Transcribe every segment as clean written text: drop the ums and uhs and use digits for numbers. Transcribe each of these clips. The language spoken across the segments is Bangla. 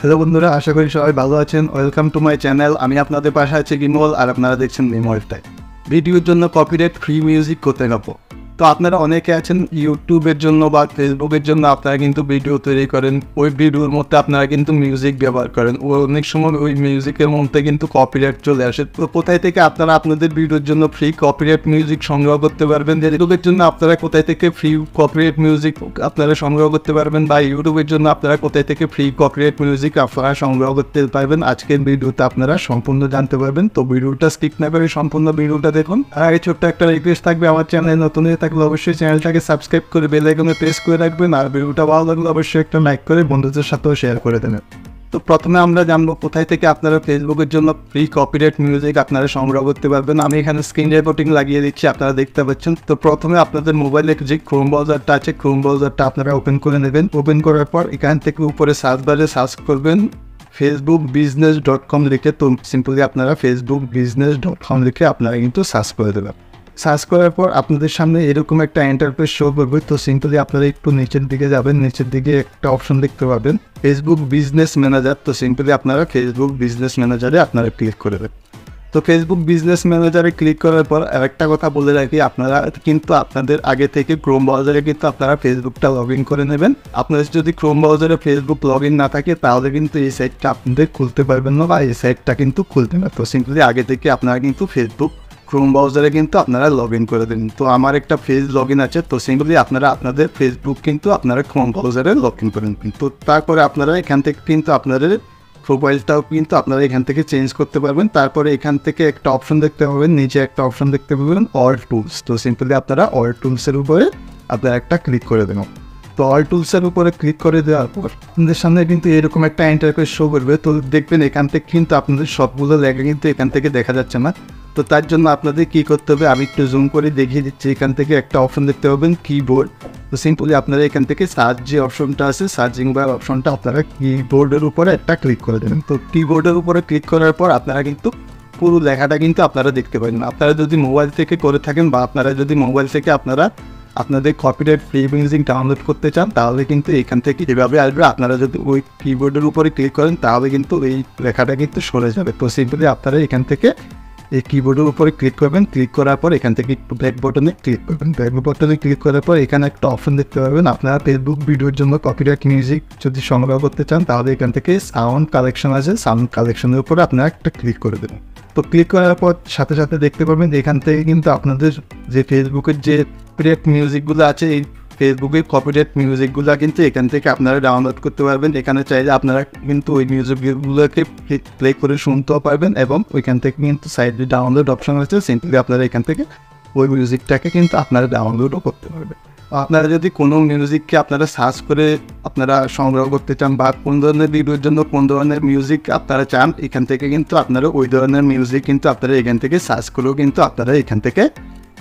হ্যালো বন্ধুরা, আশা করি সবাই ভালো আছেন। Welcome to my channel. আমি আপনাদের পাশে আছি বিমল, আর আপনারা দেখছেন বিমল টাইম। ভিডিওর জন্য কপিরাইট ফ্রি মিউজিক কোথায় পাবো? তো আপনারা অনেকে আছেন ইউটিউবের জন্য বা ফেসবুকের জন্য আপনারা কিন্তু ভিডিও তৈরি করেন, ওই ভিডিওর মধ্যে আপনারা কিন্তু মিউজিক ব্যবহার করেন, ও অনেক সময় ওই মিউজিকের মধ্যে কিন্তু কপিরাইট চলে আসে। তো কোথায় থেকে আপনারা আপনাদের ভিডিওর জন্য ফ্রি কপিরাইট মিউজিক সংগ্রহ করতে পারবেন? ফেসবুকের জন্য আপনারা কোথায় থেকে ফ্রি কপিরাইট মিউজিক আপনারা সংগ্রহ করতে পারবেন, বা ইউটিউবের জন্য আপনারা কোথায় থেকে ফ্রি কপিরাইট মিউজিক আপনারা সংগ্রহ করতে পারবেন, আজকের ভিডিওতে আপনারা সম্পূর্ণ জানতে পারবেন। তো ভিডিওটা স্কিপ না করে সম্পূর্ণ ভিডিওটা দেখুন। আর আগে ছোট্ট একটা রিকোয়েস্ট থাকবে, আমার চ্যানেল নতুন হয়ে থাকলে অবশ্যই চ্যানেলটাকে সাবস্ক্রাইব করে বেল আইকনে প্রেস করে রাখবেন, আর ভিডিওটা ভালো লাগলে অবশ্যই একটা লাইক করে বন্ধুদের সাথেও শেয়ার করে দেবেন। তো প্রথমে আমরা জানবো কোথায় থেকে আপনারা ফেসবুকের জন্য ফ্রি কপিরাইট মিউজিক আপনারা সংগ্রহ করতে পারবেন। আমি এখানে স্ক্রিন রেকর্ডিং লাগিয়ে দিচ্ছি, আপনারা দেখতে পাচ্ছেন। তো প্রথমে আপনাদের মোবাইলে যে ক্রোম ব্রাউজারটা আছে, ক্রোম ব্রাউজারটা আপনারা ওপেন করে নেবেন। ওপেন করার পর এখান থেকে উপরে সার্চ বারে সার্চ করবেন facebook.business.com লিখে। তো সিম্পলি আপনারা facebook.business.com লিখে আপনারা কিন্তু সার্চ করে দেবেন। সার্চ করার পর আপনাদের সামনে এরকম একটা ইন্টারফেস শো করবে। তো সিম্পলি আপনারা একটু নিচের দিকে যাবেন, নিচের দিকে একটা অপশন দেখতে পাবেন ফেসবুক বিজনেস ম্যানেজার। তো সিম্পলি আপনারা ফেসবুক বিজনেস ম্যানেজারে আপনারা ক্লিক করে দেবেন। তো ফেসবুক বিজনেস ম্যানেজারে ক্লিক করার পর আরেকটা কথা বলে রাখি, আপনারা কিন্তু আপনাদের আগে থেকে ক্রোম ব্রাউজারে কিন্তু আপনারা ফেসবুকটা লগ ইন করে নেবেন। আপনাদের যদি ক্রোম ব্রাউজারে ফেসবুক লগ ইন না থাকে তাহলে কিন্তু এই সাইটটা আপনাদের খুলতে পারবেন না, বা এই সাইটটা কিন্তু খুলতে না। তো সিম্পলি আগে থেকে আপনারা কিন্তু ফেসবুক ক্রোম ব্রাউজারে কিন্তু আপনারা লগ ইন করে দিন। তো আমার একটা ফেস লগ ইন আছে, তো সিম্পলি আপনারা আপনাদের ফেসবুক কিন্তু আপনারা ক্রোম ব্রাউজারে লগ ইন করে নিন। তো তারপরে আপনারা এখান থেকে কিন্তু আপনাদের প্রোফাইলটাও কিন্তু আপনারা এখান থেকে চেঞ্জ করতে পারবেন। তারপরে এখান থেকে একটা অপশন দেখতে পাবেন, নিচে একটা অপশন দেখতে পাবেন অল টুলস। তো সিম্পলি আপনারা অল টুলসের উপরে আপনারা একটা ক্লিক করে দেবেন। তো অল টুলসের উপরে ক্লিক করে দেওয়ার পর আপনাদের সামনে কিন্তু এরকম একটা ইন্টারফেস শো করবে। তো দেখবেন এখান থেকে কিন্তু আপনাদের সবগুলো লেখা কিন্তু এখান থেকে দেখা যাচ্ছে না। তো তার জন্য আপনাদের কী করতে হবে, আমি একটু জুম করে দেখিয়ে দিচ্ছি। এখান থেকে একটা অপশন দেখতে পাবেন কিবোর্ড। তো সিম্পলি আপনারা এখান থেকে সার্চ যে অপশনটা আছে, সার্চিং বার অপশনটা আপনারা কিবোর্ডের উপরে একটা ক্লিক করে দেবেন। তো কিবোর্ডের উপরে ক্লিক করার পর আপনারা কিন্তু পুরো লেখাটা কিন্তু আপনারা দেখতে পাবেন। আপনারা যদি মোবাইল থেকে করে থাকেন, বা আপনারা যদি মোবাইল থেকে আপনারা আপনাদের কপিরাইট ফ্রি মিউজিক ডাউনলোড করতে চান, তাহলে কিন্তু এখান থেকে এভাবে আসবে। আপনারা যদি ওই কিবোর্ডের উপরে ক্লিক করেন তাহলে কিন্তু এই লেখাটা কিন্তু সরে যাবে। তো সিম্পলি আপনারা এখান থেকে এই কিবোর্ডের উপরে ক্লিক করবেন। ক্লিক করার পর এখান থেকে একটু ব্যাক বাটনে ক্লিক করবেন। ব্যাক বাটনে ক্লিক করার পর এখানে একটা অপশন দেখতে পাবেন, আপনারা ফেসবুক ভিডিওর জন্য কপিরাইট মিউজিক যদি সংগ্রহ করতে চান তাহলে এখান থেকে সাউন্ড কালেকশন আছে, সাউন্ড কালেকশনের উপরে আপনারা একটা ক্লিক করে দেবেন। তো ক্লিক করার পর সাথে সাথে দেখতে পাবেন এখান থেকে কিন্তু আপনাদের যে ফেসবুকের যে কপিরাইট মিউজিকগুলো আছে, এই ফেসবুকের কপিরাইট মিউজিকগুলো কিন্তু এখান থেকে আপনারা ডাউনলোড করতে পারবেন। এখানে চাইলে আপনারা কিন্তু ওই মিউজিকগুলোকে প্লে করে শুনতেও পারবেন, এবং ওইখান থেকে কিন্তু সাইডে ডাউনলোড অপশন আছে, সিম্পলি আপনারা এখান থেকে ওই মিউজিকটাকে কিন্তু আপনারা ডাউনলোডও করতে পারবেন। আপনারা যদি কোনো মিউজিককে আপনারা সার্চ করে আপনারা সংগ্রহ করতে চান, বা কোন ধরনের ভিডিওর জন্য কোন ধরনের মিউজিক আপনারা চান, এখান থেকে কিন্তু আপনারা ওই ধরনের মিউজিক কিন্তু আপনারা এখান থেকে সার্চ করেও কিন্তু আপনারা এখান থেকে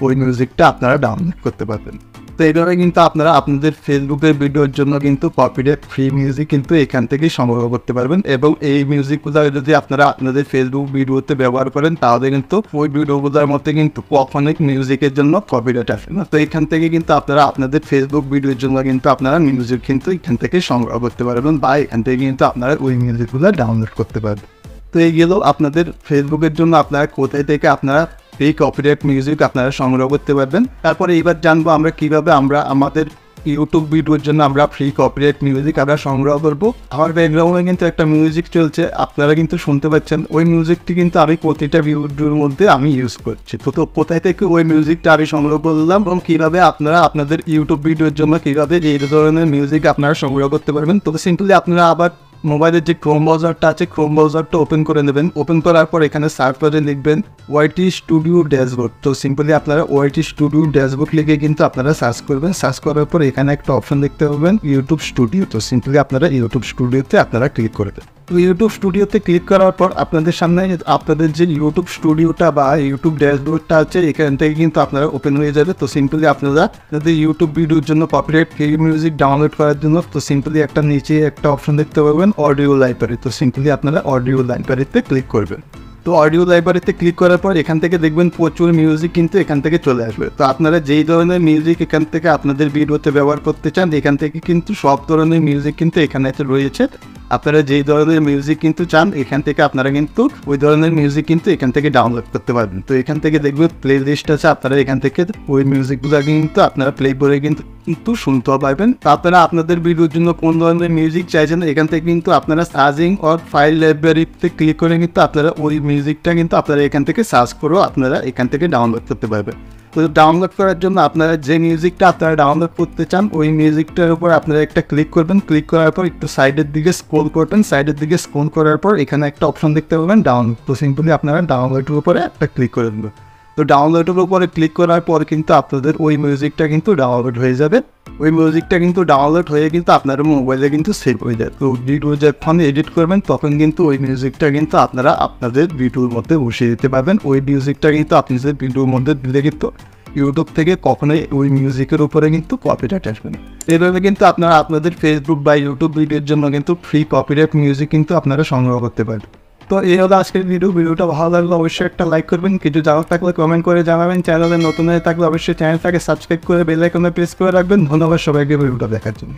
ওই মিউজিকটা আপনারা ডাউনলোড করতে পারবেন। তো এইভাবে কিন্তু আপনারা আপনাদের ফেসবুকের ভিডিওর জন্য কিন্তু কপিরাইট ফ্রি মিউজিক কিন্তু এখান থেকেই সংগ্রহ করতে পারবেন। এবং এই মিউজিকগুলো যদি আপনারা আপনাদের ফেসবুক ভিডিওতে ব্যবহার করেন তাহলে কিন্তু ওই ভিডিওগুলোর মধ্যে কিন্তু কখনোই মিউজিকের জন্য কপিরাইট আসে না। তো এখান থেকে কিন্তু আপনারা আপনাদের ফেসবুক ভিডিওর জন্য কিন্তু আপনারা মিউজিক কিন্তু এখান থেকে সংগ্রহ করতে পারবেন, বা এখান থেকে কিন্তু আপনারা ওই মিউজিকগুলো ডাউনলোড করতে পারবেন। তো এই গেল আপনাদের ফেসবুকের জন্য আপনারা কোথায় থেকে আপনারা এই কপিরাইট মিউজিক আপনারা সংগ্রহ করতে পারবেন। তারপরে এবার জানবো আমরা কিভাবে আমরা আমাদের ইউটিউব ভিডিওর জন্য আমরা ফ্রি কপিরাইট মিউজিক আমরা সংগ্রহ করবো। আমার ব্যাকগ্রাউন্ডে কিন্তু একটা মিউজিক চলছে, আপনারা কিন্তু শুনতে পাচ্ছেন। ওই মিউজিকটি কিন্তু আমি প্রতিটা ভিডিওর মধ্যে আমি ইউজ করছি। তো কোথায় থেকে ওই মিউজিকটা আমি সংগ্রহ করলাম, এবং কীভাবে আপনারা আপনাদের ইউটিউব ভিডিওর জন্য কীভাবে এই ধরনের মিউজিক আপনারা সংগ্রহ করতে পারবেন। তো সিম্পলি আপনারা আবার মোবাইলের যে ক্রোম ব্রাউজারটা আছে, ক্রোম ব্রাউজারটা ওপেন করে নেবেন। ওপেন করার পর এখানে সার্চ বারে লিখবেন ওয়াইটি স্টুডিও ড্যাশবোর্ড। তো সিম্পলি আপনারা ওয়াইটি স্টুডিও ড্যাশবোর্ড লিখে কিন্তু আপনারা সার্চ করবেন। সার্চ করার পর এখানে একটা অপশন দেখতে পাবেন ইউটিউব স্টুডিও। তো সিম্পলি আপনারা ইউটিউব স্টুডিওতে আপনারা ক্লিক করে দেন। তো ইউটিউব স্টুডিওতে ক্লিক করার পর আপনাদের সামনে আপনাদের যে ইউটিউব স্টুডিওটা বা ইউটিউব ড্যাশবোর্ডটা আছে এখান থেকে কিন্তু আপনারা ওপেন হয়ে যাবে। তো সিম্পলি আপনারা যদি ইউটিউব ভিডিওর জন্য কপিরাইট ফ্রি মিউজিক ডাউনলোড করার জন্য, তো সিম্পলি একটা নিচে একটা অপশন দেখতে পাবেন অডিও লাইব্রেরি। তো সিম্পলি আপনারা অডিও লাইব্রেরিতে ক্লিক করবেন। তো তো অডিও লাইব্রেরিতে ক্লিক করার পর এখান থেকে দেখবেন প্রচুর মিউজিক কিন্তু এখান থেকে চলে আসবে। তো আপনারা যেই ধরনের মিউজিক এখান থেকে আপনাদের ভিডিওতে ব্যবহার করতে চান এখান থেকে কিন্তু সব ধরনের মিউজিক কিন্তু এখানে রয়েছে। আপনারা যেই ধরনের মিউজিক কিন্তু চান এখান থেকে আপনারা কিন্তু ওই ধরনের মিউজিক কিন্তু এখান থেকে ডাউনলোড করতে পারবেন। তো এখান থেকে দেখবেন প্লে লিস্ট আছে, আপনারা এখান থেকে ওই মিউজিকগুলো কিন্তু আপনারা প্লে করে কিন্তু শুনতে পারবেন। তো আপনারা আপনাদের ভিডিওর জন্য কোন ধরনের মিউজিক চাইছেন এখান থেকে কিন্তু আপনারা সার্চিং অর ফাইল লাইব্রেরিতে ক্লিক করে কিন্তু আপনারা ওই মিউজিকটা কিন্তু আপনারা এখান থেকে সার্চ করেও আপনারা এখান থেকে ডাউনলোড করতে পারবেন। তো ডাউনলোড করার জন্য আপনারা যে মিউজিকটা আপনারা ডাউনলোড করতে চান ওই মিউজিকটার উপর আপনারা একটা ক্লিক করবেন। ক্লিক করার পর একটু সাইডের দিকে স্ক্রল করবেন। সাইডের দিকে স্ক্রল করার পর এখানে একটা অপশন দেখতে পাবেন ডাউনলোড। তো সিম্পলি আপনারা ডাউনলোডের উপরে একটা ক্লিক করে দেবেন। তো ডাউনলোডের উপরে ক্লিক করার পর কিন্তু আপনাদের ওই মিউজিকটা কিন্তু ডাউনলোড হয়ে যাবে। ওই মিউজিকটা কিন্তু ডাউনলোড হয়ে কিন্তু আপনার মোবাইলে কিন্তু সেভ হয়ে যায়। তো ভিডিও যখন এডিট করবেন তখন কিন্তু ওই মিউজিকটা কিন্তু আপনারা আপনাদের ভিডিওর মধ্যে বসিয়ে দিতে পারবেন। ওই মিউজিকটা কিন্তু আপনাদের ভিডিওর মধ্যে দিলে কিন্তু ইউটিউব থেকে কখনোই ওই মিউজিকের উপরে কিন্তু কপিরাইট আসবে না। এইভাবে কিন্তু আপনারা আপনাদের ফেসবুক বা ইউটিউব ভিডিওর জন্য কিন্তু ফ্রি কপিরাইট মিউজিক কিন্তু আপনারা সংগ্রহ করতে পারেন। তো এই হলো আজকের ভিডিওটা ভালো লাগলে অবশ্যই একটা লাইক করবেন, কিছু জানার থাকলে কমেন্ট করে জানাবেন, চ্যানেলে নতুন হয়ে থাকলে অবশ্যই চ্যানেলটাকে সাবস্ক্রাইব করে বেল আইকনে প্রেস করে রাখবেন। ধন্যবাদ সবাইকে ভিডিওটা দেখার জন্য।